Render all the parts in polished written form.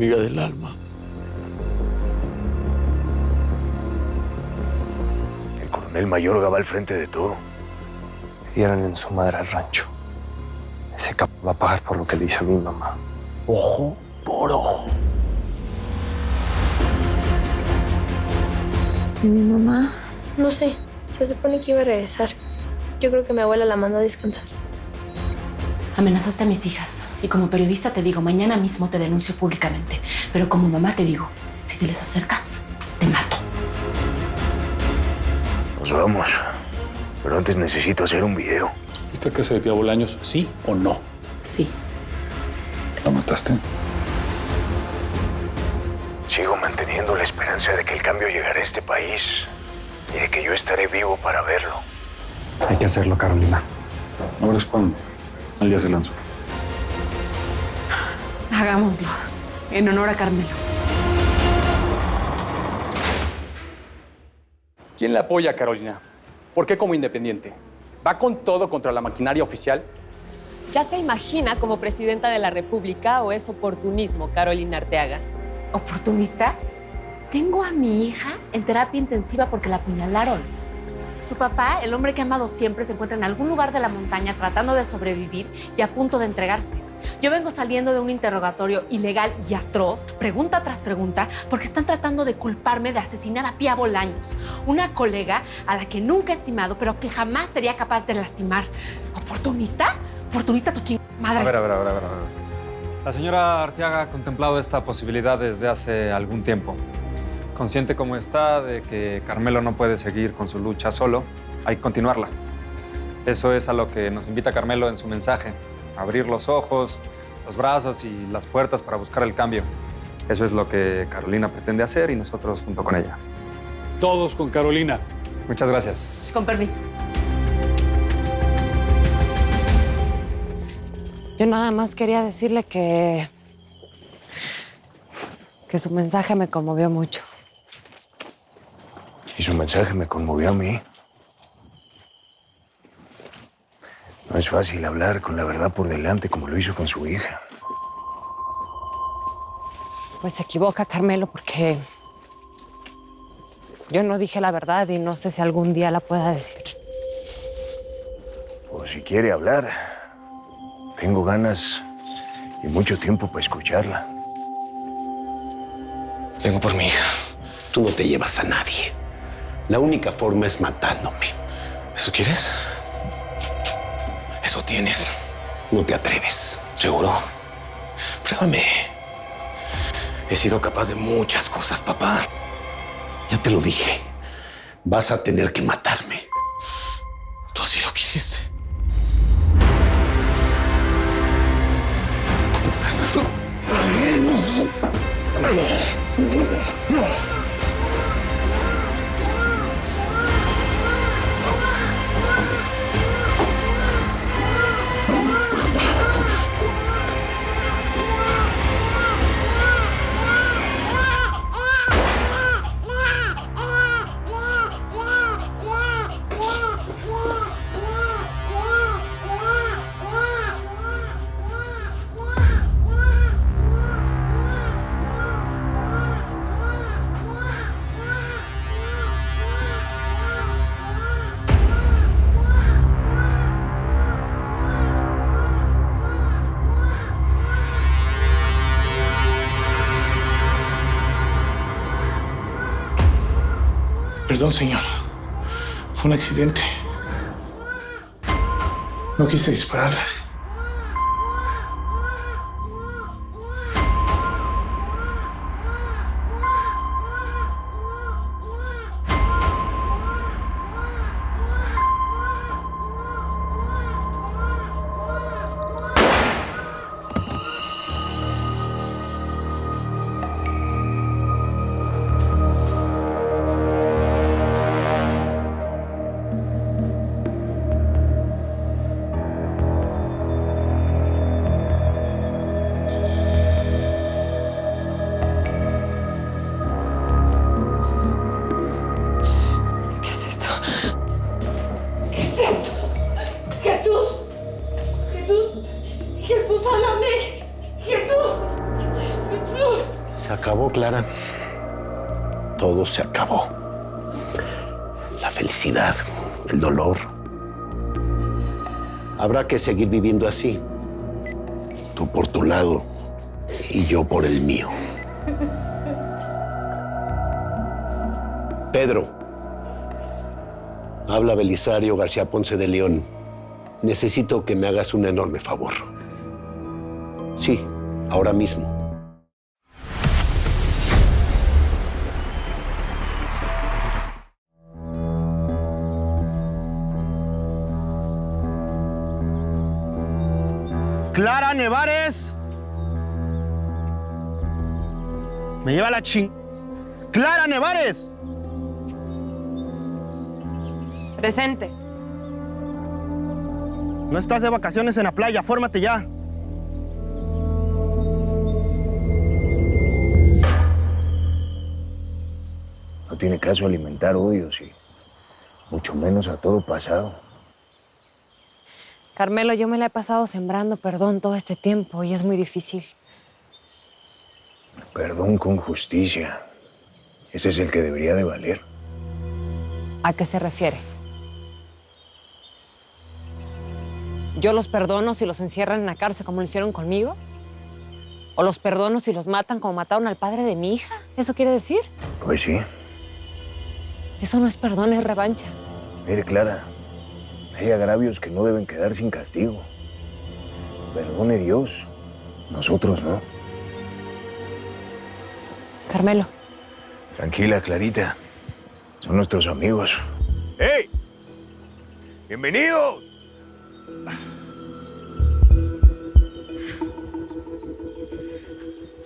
amiga del alma. El coronel Mayorga va al frente de todo. Dieron en su madre al rancho. Ese capo va a pagar por lo que le hizo a mi mamá. Ojo por ojo. ¿Y mi mamá? No sé, se supone que iba a regresar. Yo creo que mi abuela la mandó a descansar. Amenazaste a mis hijas. Y como periodista te digo, mañana mismo te denuncio públicamente. Pero como mamá te digo, si te les acercas, te mato. Nos vamos. Pero antes necesito hacer un video. ¿Fuiste a casa de Pía Bolaños, sí o no? Sí. ¿La mataste? Sigo manteniendo la esperanza de que el cambio llegará a este país y de que yo estaré vivo para verlo. Hay que hacerlo, Carolina. Ahora es cuando. Al día se lanzó. Hagámoslo. En honor a Carmelo. ¿Quién la apoya, Carolina? ¿Por qué como independiente? ¿Va con todo contra la maquinaria oficial? ¿Ya se imagina como presidenta de la República o es oportunismo, Carolina Arteaga? ¿Oportunista? Tengo a mi hija en terapia intensiva porque la apuñalaron. Su papá, el hombre que ha amado siempre, se encuentra en algún lugar de la montaña tratando de sobrevivir y a punto de entregarse. Yo vengo saliendo de un interrogatorio ilegal y atroz, pregunta tras pregunta, porque están tratando de culparme de asesinar a Pía Bolaños, una colega a la que nunca he estimado, pero que jamás sería capaz de lastimar. ¿Oportunista? ¿Oportunista tu chingada madre? A ver. La señora Arteaga ha contemplado esta posibilidad desde hace algún tiempo. Consciente como está de que Carmelo no puede seguir con su lucha solo, hay que continuarla. Eso es a lo que nos invita Carmelo en su mensaje. Abrir los ojos, los brazos y las puertas para buscar el cambio. Eso es lo que Carolina pretende hacer y nosotros junto con ella. Todos con Carolina. Muchas gracias. Con permiso. Yo nada más quería decirle que su mensaje me conmovió mucho. Y su mensaje me conmovió a mí. No es fácil hablar con la verdad por delante como lo hizo con su hija. Pues se equivoca, Carmelo, porque yo no dije la verdad y no sé si algún día la pueda decir. O si quiere hablar, tengo ganas y mucho tiempo para escucharla. Vengo por mi hija. Tú no te llevas a nadie. La única forma es matándome. ¿Eso quieres? Eso tienes. No te atreves. ¿Seguro? Pruébame. He sido capaz de muchas cosas, papá. Ya te lo dije. Vas a tener que matarme. Tú así lo quisiste. Perdón, señor. Fue un accidente. No quise disparar. Clara, todo se acabó. La felicidad, el dolor. Habrá que seguir viviendo así. Tú por tu lado y yo por el mío. Pedro, habla Belisario García Ponce de León. Necesito que me hagas un enorme favor. Sí, ahora mismo. Clara Nevares. Me lleva la ching... ¡Clara Nevares! Presente. No estás de vacaciones en la playa, fórmate ya. No tiene caso alimentar odios y mucho menos a todo pasado. Carmelo, yo me la he pasado sembrando perdón todo este tiempo y es muy difícil. Perdón con justicia. Ese es el que debería de valer. ¿A qué se refiere? ¿Yo los perdono si los encierran en la cárcel como lo hicieron conmigo? ¿O los perdono si los matan como mataron al padre de mi hija? ¿Eso quiere decir? Pues sí. Eso no es perdón, es revancha. Mire, Clara, hay agravios que no deben quedar sin castigo. Perdone Dios, nosotros no. Carmelo. Tranquila, Clarita. Son nuestros amigos. ¡Hey! ¡Bienvenidos!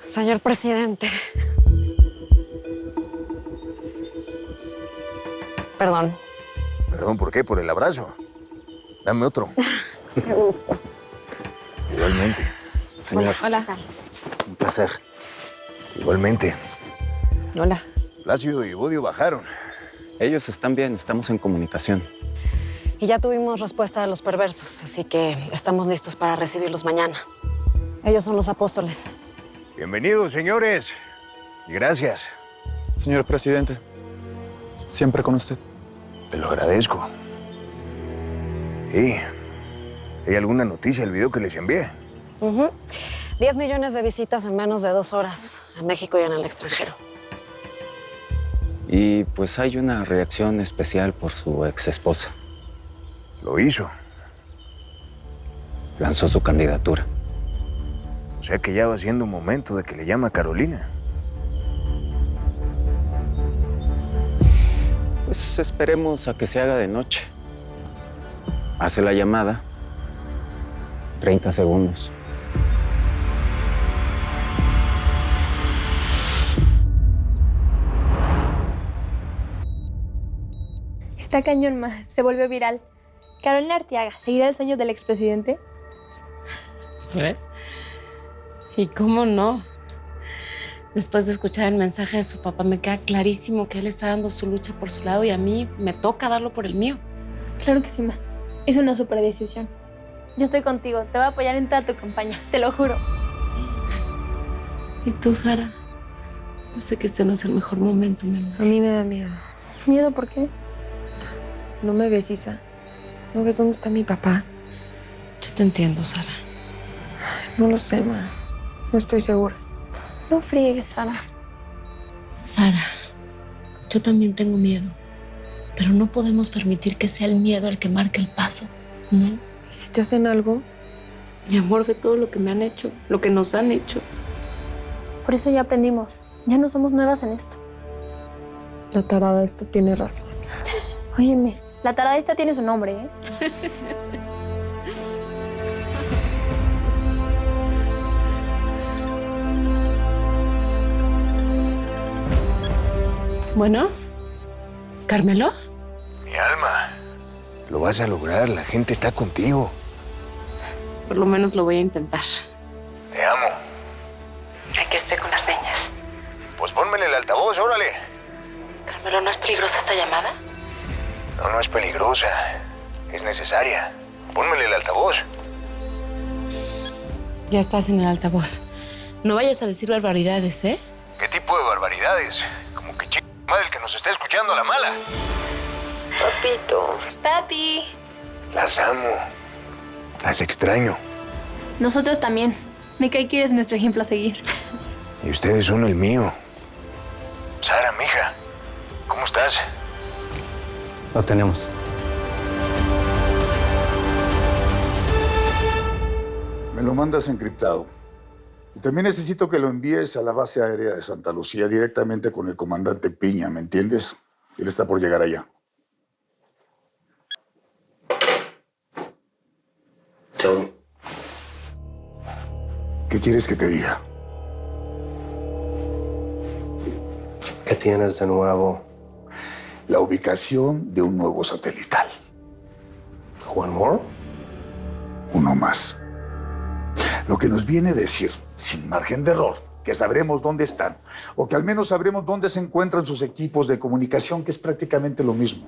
Señor presidente. Perdón. ¿Perdón por qué? ¿Por el abrazo? Dame otro. Qué gusto. Igualmente. Señor, Hola. un placer. Igualmente. Hola. Plácido y Bodio bajaron. Ellos están bien, estamos en comunicación. Y ya tuvimos respuesta de los perversos, así que estamos listos para recibirlos mañana. Ellos son los apóstoles. Bienvenidos, señores. Y gracias. Señor presidente, siempre con usted. Te lo agradezco. ¿Y hay alguna noticia del video que les envié? 10 millones de visitas en menos de 2 horas, en México y en el extranjero. Y pues hay una reacción especial por su ex esposa. Lo hizo. Lanzó su candidatura. O sea que ya va siendo un momento de que le llame a Carolina. Pues esperemos a que se haga de noche. Hace la llamada. 30 segundos. Está cañón, ma. Se volvió viral. Carolina Arteaga, ¿seguirá el sueño del expresidente? ¿Eh? ¿Y cómo no? Después de escuchar el mensaje de su papá, me queda clarísimo que él está dando su lucha por su lado y a mí me toca darlo por el mío. Claro que sí, ma. Es una súper decisión. Yo estoy contigo. Te voy a apoyar en toda tu campaña. Te lo juro. ¿Y tú, Sara? Yo sé que este no es el mejor momento, mi amor. A mí me da miedo. ¿Miedo por qué? ¿No me ves, Isa? ¿No ves dónde está mi papá? Yo te entiendo, Sara. No lo sé, ma. No estoy segura. No friegues, Sara. Sara, yo también tengo miedo. Pero no podemos permitir que sea el miedo el que marque el paso, ¿no? ¿Y si te hacen algo? Mi amor, ve todo lo que me han hecho, lo que nos han hecho. Por eso ya aprendimos. Ya no somos nuevas en esto. La tarada esta tiene razón. Óyeme, la tarada esta tiene su nombre, ¿eh? Bueno, ¿Carmelo? Mi alma. Lo vas a lograr. La gente está contigo. Por lo menos lo voy a intentar. Te amo. Aquí estoy con las niñas. Pues pónmele el altavoz, órale. Carmelo, ¿no es peligrosa esta llamada? No, no es peligrosa. Es necesaria. Pónmele el altavoz. Ya estás en el altavoz. No vayas a decir barbaridades, ¿eh? ¿Qué tipo de barbaridades? Como que madre el que nos está escuchando a la mala. Papito. Papi. Las amo. Las extraño. Nosotros también. Me cae que eres nuestro ejemplo a seguir. Y ustedes son el mío. Sara, mija, ¿cómo estás? Lo tenemos. Me lo mandas encriptado. Y también necesito que lo envíes a la base aérea de Santa Lucía directamente con el comandante Piña, ¿me entiendes? Él está por llegar allá. ¿Qué quieres que te diga? ¿Qué tienes de nuevo? La ubicación de un nuevo satelital. ¿One more? Uno más. Lo que nos viene a decir, sin margen de error, que sabremos dónde están, o que al menos sabremos dónde se encuentran sus equipos de comunicación, que es prácticamente lo mismo.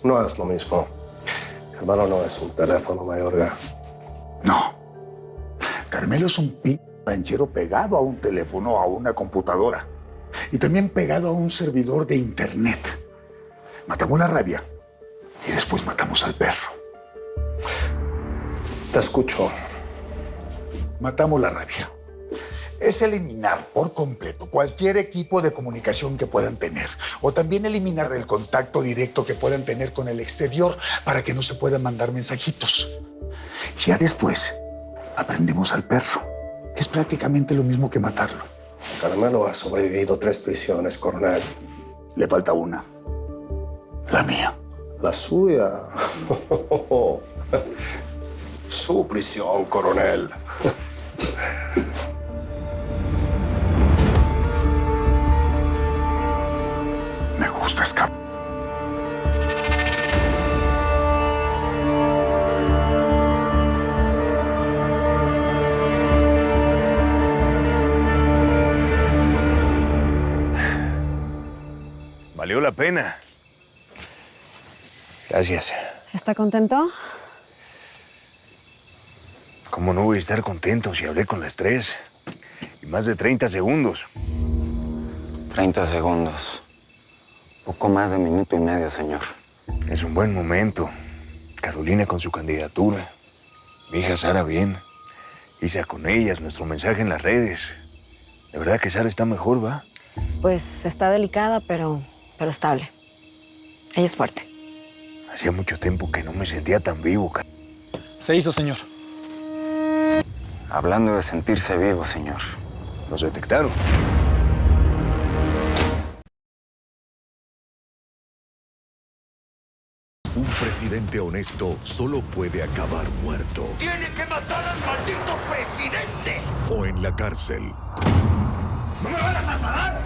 No es lo mismo. Carmelo no es un teléfono, Mayorga. No. Carmelo es un ranchero pegado a un teléfono, a una computadora. Y también pegado a un servidor de internet. Matamos la rabia y después matamos al perro. Te escucho. Matamos la rabia. Es eliminar por completo cualquier equipo de comunicación que puedan tener. O también eliminar el contacto directo que puedan tener con el exterior para que no se puedan mandar mensajitos. Ya después aprendemos al perro, que es prácticamente lo mismo que matarlo. Carmelo ha sobrevivido 3 prisiones, coronel. Le falta una. La mía. La suya. Su prisión, coronel. Me gusta escapar. Valió la pena. Gracias. ¿Está contento? ¿Cómo no voy a estar contento si hablé con las 3? Y más de 30 segundos. 30 segundos. Poco más de minuto y medio, señor. Es un buen momento. Carolina con su candidatura. Mi hija Sara bien. Isa con ellas, nuestro mensaje en las redes. De verdad que Sara está mejor, ¿va? Pues está delicada, pero estable. Ella es fuerte. Hacía mucho tiempo que no me sentía tan vivo. Se hizo, señor. Hablando de sentirse vivo, señor. Nos detectaron. Un presidente honesto solo puede acabar muerto. ¡Tiene que matar al maldito presidente! O en la cárcel. ¡No me van a trasladar!